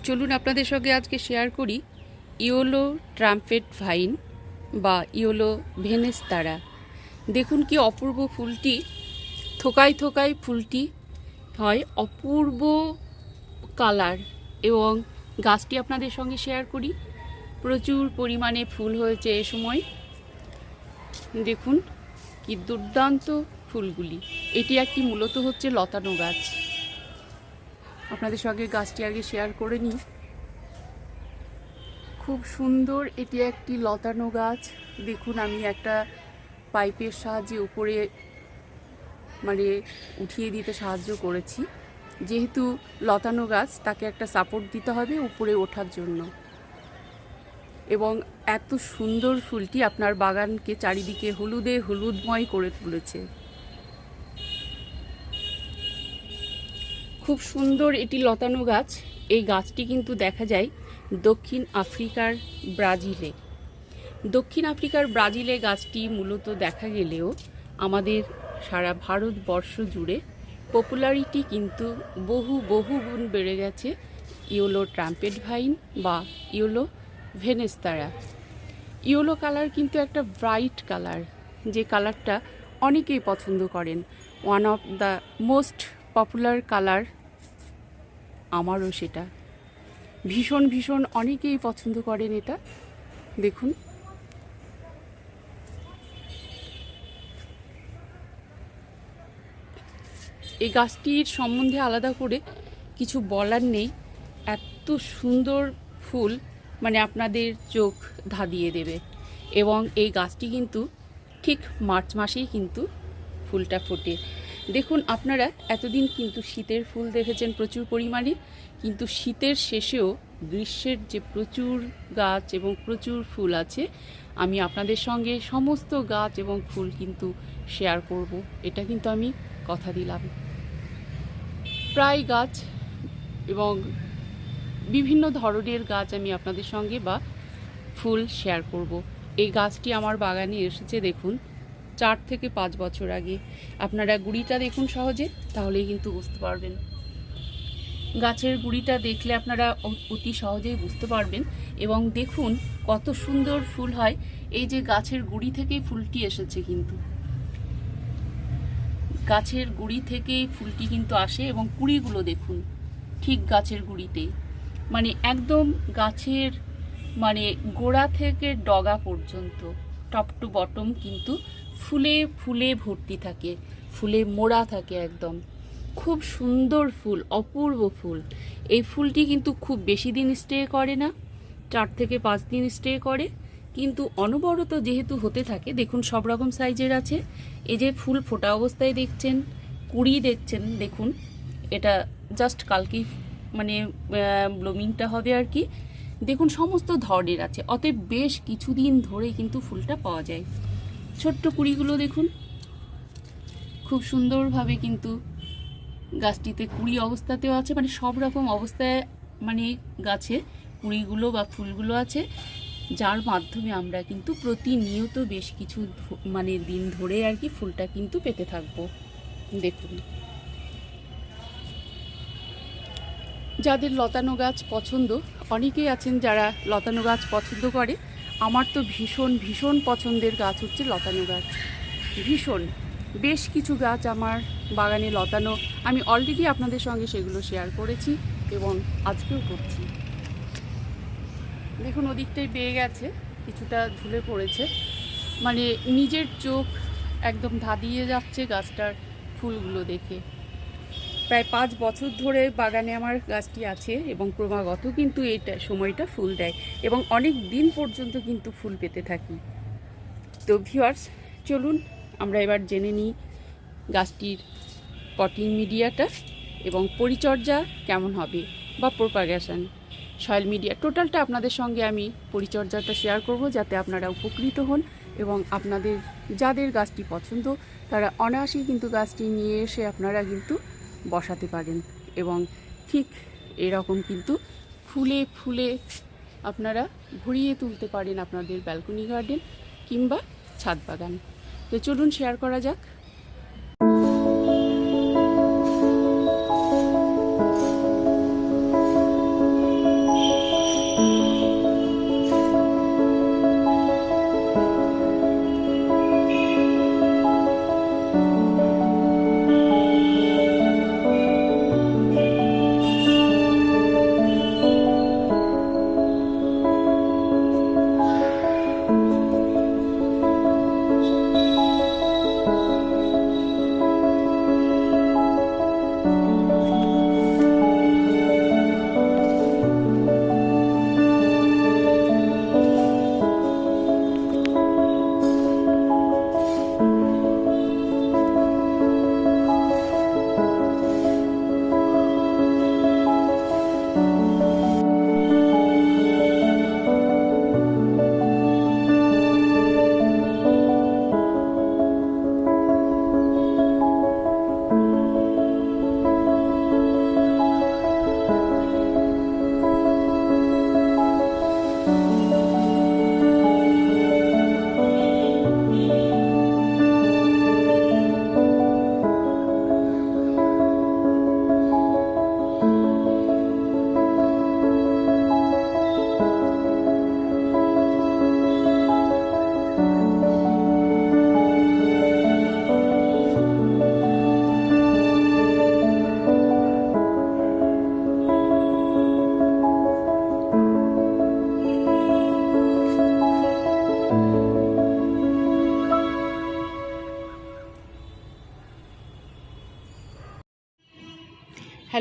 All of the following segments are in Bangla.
চলুন আপনাদের সঙ্গে আজকে শেয়ার করি ইয়োলো ট্রাম্পেট ভাইন বা ইয়োলো ভেনেস্তারা। দেখুন কি অপূর্ব ফুলটি, থোকায় থোকায় ফুলটি হয়, অপূর্ব কালার। এবং গাছটি আপনাদের সঙ্গে শেয়ার করি, প্রচুর পরিমাণে ফুল হয়েছে এ সময়। দেখুন কি দুর্দান্ত ফুলগুলি। এটি একটি মূলত হচ্ছে লতানো গাছ। আপনাদের সঙ্গে গাছটি আগে শেয়ার করে নিই। খুব সুন্দর, এটি একটি লতানো গাছ। দেখুন আমি একটা পাইপের সাহায্যে উপরে উঠিয়ে দিতে সাহায্য করেছি, যেহেতু লতানো গাছ তাকে একটা সাপোর্ট দিতে হবে উপরে ওঠার জন্য। এবং এত সুন্দর ফুলটি আপনার বাগানকে চারিদিকে হলুদে হলুদময় করে তুলেছে। খুব সুন্দর এটি লতানো গাছ। এই গাছটি কিন্তু দেখা যায় দক্ষিণ আফ্রিকার ব্রাজিলে। দক্ষিণ আফ্রিকার ব্রাজিলে গাছটি মূলত দেখা গেলেও আমাদের সারা ভারতবর্ষ জুড়ে পপুলারিটি কিন্তু বহু গুণ বেড়ে গেছে ইয়োলো ট্রাম্পেট ভাইন বা ইয়োলো ভেনেস্তারা। ইয়োলো কালার কিন্তু একটা ব্রাইট কালার, যে কালারটা অনেকেই পছন্দ করেন। One of the most popular colour, আমারও সেটা ভীষণ অনেকেই পছন্দ করেন এটা। দেখুন এই গাছটির সম্বন্ধে আলাদা করে কিছু বলার নেই। এত সুন্দর ফুল, আপনাদের চোখ ধাঁধিয়ে দেবে। এবং এই গাছটি কিন্তু ঠিক মার্চ মাসেই কিন্তু ফুলটা ফোটে। দেখুন আপনারা এতদিন কিন্তু শীতের ফুল দেখেছেন প্রচুর পরিমাণে, কিন্তু শীতের শেষেও গ্রীষ্মের যে প্রচুর গাছ এবং প্রচুর ফুল আছে, আমি আপনাদের সঙ্গে সমস্ত গাছ এবং ফুল কিন্তু শেয়ার করব। এটা কিন্তু আমি কথা দিলাম। প্রায় গাছ এবং বিভিন্ন ধরনের গাছ আমি আপনাদের সঙ্গে বা ফুল শেয়ার করব। এই গাছটি আমার বাগানে এসেছে দেখুন 4 থেকে 5 বছর আগে। আপনারা গুঁড়িটা দেখুন সহজে, তাহলেই কিন্তু বুঝতে পারবেন। গাছের গুঁড়িটা দেখলে আপনারা অতি সহজেই বুঝতে পারবেন। এবং দেখুন কত সুন্দর ফুল হয়। এই যে গাছের গুঁড়ি থেকেই ফুলটি এসেছে, কিন্তু গাছের গুঁড়ি থেকেই ফুলটি কিন্তু আসে। এবং কুঁড়িগুলো দেখুন ঠিক গাছের গুঁড়িতেই, একদম গাছের গোড়া থেকে ডগা পর্যন্ত টপ টু বটম কিন্তু ফুলে ফুলে ভর্তি থাকে, ফুলে মোড়া থাকে একদম। খুব সুন্দর ফুল, অপূর্ব ফুল। এই ফুলটি কিন্তু খুব বেশি দিন স্টে করে না, 4 থেকে 5 দিন স্টে করে, কিন্তু অনবরত যেহেতু হতে থাকে। দেখুন সব রকম সাইজের আছে। এই যে ফুল ফোটা অবস্থায় দেখছেন, কুড়ি দেখছেন, দেখুন এটা জাস্ট কালকেই ব্লুমিংটা হবে আর কি। দেখুন সমস্ত ধরনের আছে, অতএব বেশ কিছুদিন ধরে কিন্তু ফুলটা পাওয়া যায়। ছোট্ট কুড়িগুলো দেখুন খুব সুন্দরভাবে কিন্তু গাছটিতে কুড়ি অবস্থাতেও আছে, সব রকম অবস্থায় গাছে কুড়িগুলো বা ফুলগুলো আছে, যার মাধ্যমে আমরা কিন্তু প্রতিনিয়ত বেশ কিছু দিন ধরে আর কি ফুলটা কিন্তু পেতে থাকবো। দেখুন যাদের লতানো গাছ পছন্দ, অনেকেই আছেন যারা লতানো গাছ পছন্দ করে। আমার তো ভীষণ পছন্দের গাছ হচ্ছে লতানো গাছ। বেশ কিছু গাছ আমার বাগানে লতানো, আমি অলরেডি আপনাদের সঙ্গে সেগুলো শেয়ার করেছি এবং আজকেও করছি। দেখুন ওদিকটাই বেয়ে গেছে, কিছুটা ঝুলে পড়েছে, নিজের চোখ একদম ধাঁধিয়ে যাচ্ছে গাছটার ফুলগুলো দেখে। প্রায় 5 বছর ধরে বাগানে আমার গাছটি আছে এবং ক্রমাগত কিন্তু এটা সময়টা ফুল দেয় এবং অনেক দিন পর্যন্ত কিন্তু ফুল পেতে থাকি। তো ভিউয়ার্স, চলুন আমরা এবার জেনে নিই গাছটির পটিং মিডিয়াটা এবং পরিচর্যা কেমন হবে বা প্রোপাগেশন, সয়েল মিডিয়া, টোটালটা আপনাদের সঙ্গে আমি পরিচর্যাটা শেয়ার করব, যাতে আপনারা উপকৃত হন এবং আপনাদের যাদের গাছটি পছন্দ তারা অনায়াসেই কিন্তু গাছটি নিয়ে এসে আপনারা কিন্তু বসাতে পারেন এবং ঠিক এরকম কিন্তু ফুলে ফুলে আপনারা ভরিয়ে তুলতে পারেন আপনাদের ব্যালকনি গার্ডেন কিংবা ছাদ বাগান। তো চলুন শেয়ার করা যাক।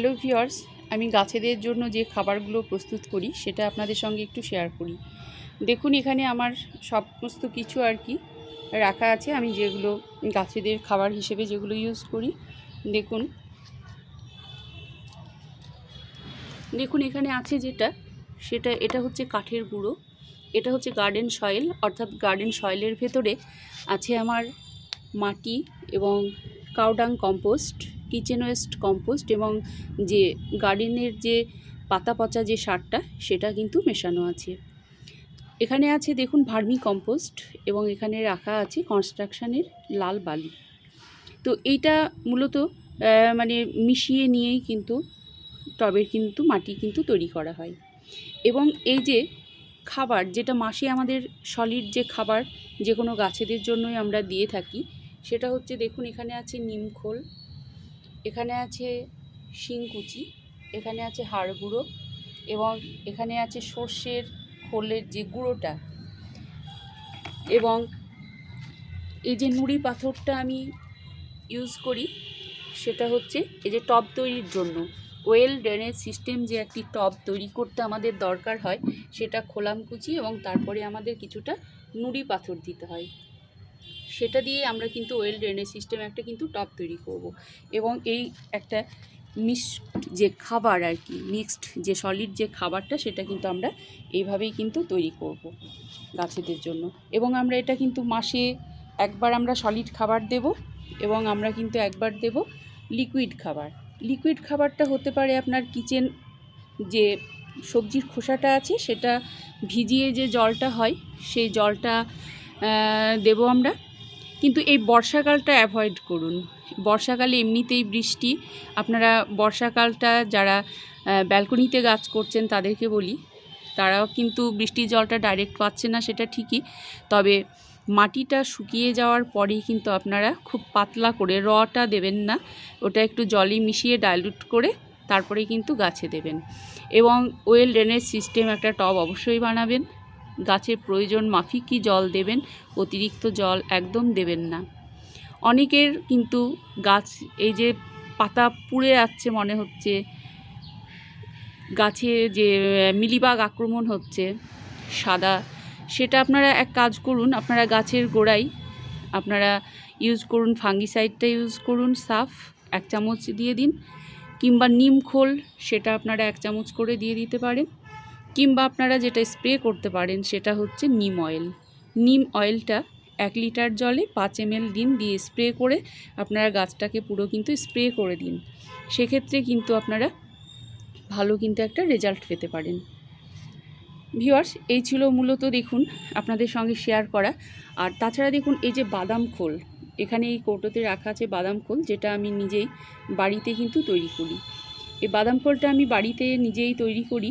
হ্যালো ভিউয়ার্স, আমি গাছেদের জন্য যে খাবারগুলো প্রস্তুত করি সেটা আপনাদের সঙ্গে একটু শেয়ার করি। দেখুন এখানে আমার সমস্ত কিছু আর কি রাখা আছে, আমি যেগুলো গাছেদের খাবার হিসেবে যেগুলো ইউজ করি। দেখুন এখানে আছে এটা হচ্ছে কাঠের গুঁড়ো, এটা হচ্ছে গার্ডেন সয়েল, অর্থাৎ গার্ডেন সয়েলের ভেতরে আছে আমার মাটি এবং cow dung compost, kitchen West compost এবং যে গার্ডেনের যে পাতা পচা যে সারটা সেটা কিন্তু মেশানো আছে। এখানে আছে দেখুন ভার্মি কম্পোস্ট এবং এখানে রাখা আছে কনস্ট্রাকশানের লাল বালি। তো এইটা মূলত মানে মিশিয়ে নিয়েই কিন্তু টবের কিন্তু মাটি কিন্তু তৈরি করা হয়। এবং এই যে খাবার যেটা মাসে আমাদের সলিড যে খাবার যে কোনো গাছেদের জন্যই আমরা দিয়ে থাকি, সেটা হচ্ছে দেখুন এখানে আছে নিমখোল, এখানে আছে শিংকুচি, এখানে আছে হাড় গুঁড়ো এবং এখানে আছে সর্ষের খোলের যে গুঁড়োটা, এবং এই যে নুড়ি পাথরটা আমি ইউজ করি সেটা হচ্ছে এই যে টব তৈরির জন্য ওয়েল ড্রেনেজ সিস্টেম যে একটি টব তৈরি করতে আমাদের দরকার হয়, সেটা খোলামকুচি এবং তারপরে আমাদের কিছুটা নুড়ি পাথর দিতে হয়, সেটা দিয়ে আমরা কিন্তু ওয়েল ড্রেনেজ সিস্টেম একটা কিন্তু টব তৈরি করব। এবং এই একটা মিক্সড যে খাবার আর কি, মিক্সড যে সলিড যে খাবারটা সেটা কিন্তু আমরা এইভাবেই কিন্তু তৈরি করব গাছেদের জন্য। এবং আমরা এটা কিন্তু মাসে একবার আমরা সলিড খাবার দেব এবং আমরা কিন্তু একবার দেব লিকুইড খাবার। লিকুইড খাবারটা হতে পারে আপনার কিচেন যে সবজির খোসাটা আছে সেটা ভিজিয়ে যে জলটা হয় সেই জলটা দেব আমরা। কিন্তু এই বর্ষাকালটা অ্যাভয়েড করুন। বর্ষাকালে এমনিতেই বৃষ্টি, আপনারা বর্ষাকালটা যারা ব্যালকনিতে গাছ করছেন তাদেরকে বলি, তারাও কিন্তু বৃষ্টির জলটা ডাইরেক্ট পাচ্ছে না সেটা ঠিকই, তবে মাটিটা শুকিয়ে যাওয়ার পরেই কিন্তু আপনারা খুব পাতলা করে রটা দেবেন না, ওটা একটু জলে মিশিয়ে ডাইলুট করে তারপরে কিন্তু গাছে দেবেন। এবং ওয়েল ড্রেনেজ সিস্টেম একটা টব অবশ্যই বানাবেন। গাছের প্রয়োজন মাফিকই জল দেবেন, অতিরিক্ত জল একদম দেবেন না। অনেকের কিন্তু গাছ এই যে পাতা পুড়ে যাচ্ছে মনে হচ্ছে, গাছে যে মিলিবাগ আক্রমণ হচ্ছে সাদা, সেটা আপনারা এক কাজ করুন, আপনারা গাছের গোড়ায় আপনারা ইউজ করুন ফাঙ্গিসাইডটা ইউজ করুন, সাফ 1 চামচ দিয়ে দিন, কিংবা নিম খোল সেটা আপনারা 1 চামচ করে দিয়ে দিতে পারেন, কিংবা আপনারা যেটা স্প্রে করতে পারেন সেটা হচ্ছে নিম অয়েল। নিম অয়েলটা 1 লিটার জলে 5 ml দিন, দিয়ে স্প্রে করে আপনারা গাছটাকে পুরো কিন্তু স্প্রে করে দিন, সেক্ষেত্রে কিন্তু আপনারা ভালো কিন্তু একটা রেজাল্ট পেতে পারেন। ভিউয়ার্স, এই ছিল মূলত দেখুন আপনাদের সঙ্গে শেয়ার করা। আর তাছাড়া দেখুন এই যে বাদাম খোল, এখানে এই কৌটোতে রাখা আছে বাদাম খোল, যেটা আমি নিজেই বাড়িতে কিন্তু তৈরি করি। এই বাদাম খোলটা আমি বাড়িতে নিজেই তৈরি করি,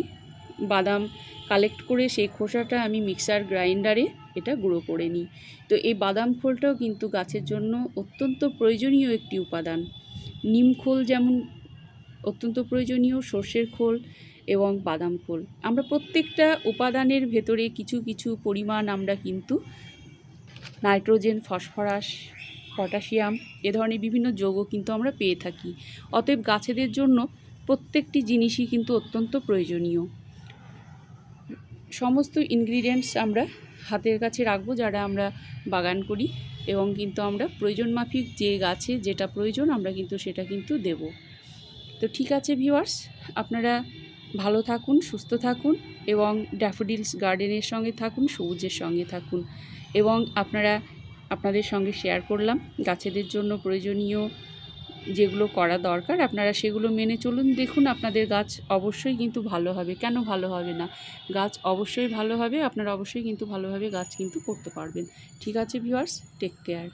বাদাম কালেক্ট করে সেই খোসাটা আমি মিক্সার গ্রাইন্ডারে এটা গুঁড়ো করে নিই। তো এই বাদাম খোলটাও কিন্তু গাছের জন্য অত্যন্ত প্রয়োজনীয় একটি উপাদান। নিম খোল যেমন অত্যন্ত প্রয়োজনীয়, সর্ষের খোল এবং বাদাম খোল, আমরা প্রত্যেকটা উপাদানের ভেতরে কিছু কিছু পরিমাণ আমরা কিন্তু নাইট্রোজেন, ফসফরাস, পটাশিয়াম এ ধরনের বিভিন্ন যৌগ কিন্তু আমরা পেয়ে থাকি। অতএব গাছেদের জন্য প্রত্যেকটি জিনিসই কিন্তু অত্যন্ত প্রয়োজনীয়। সমস্ত ইনগ্রিডিয়েন্টস আমরা হাতের কাছে রাখবো যারা আমরা বাগান করি, এবং কিন্তু আমরা প্রয়োজন মাফিক যে গাছে যেটা প্রয়োজন আমরা কিন্তু সেটা কিন্তু দেব। তো ঠিক আছে ভিউয়ার্স, আপনারা ভালো থাকুন, সুস্থ থাকুন এবং ড্যাফোডিলস গার্ডেনের সঙ্গে থাকুন, সবুজের সঙ্গে থাকুন। এবং আপনাদের সঙ্গে শেয়ার করলাম গাছেদের জন্য প্রয়োজনীয় যেগুলো করা দরকার আপনারা সেগুলো মেনে চলুন। দেখুন আপনাদের গাছ অবশ্যই কিন্তু ভালো হবে, কেন ভালো হবে না, গাছ অবশ্যই ভালো হবে, আপনারা অবশ্যই কিন্তু ভালোভাবে গাছ কিন্তু করতে পারবেন। ঠিক আছে ভিউয়ার্স, টেক কেয়ার।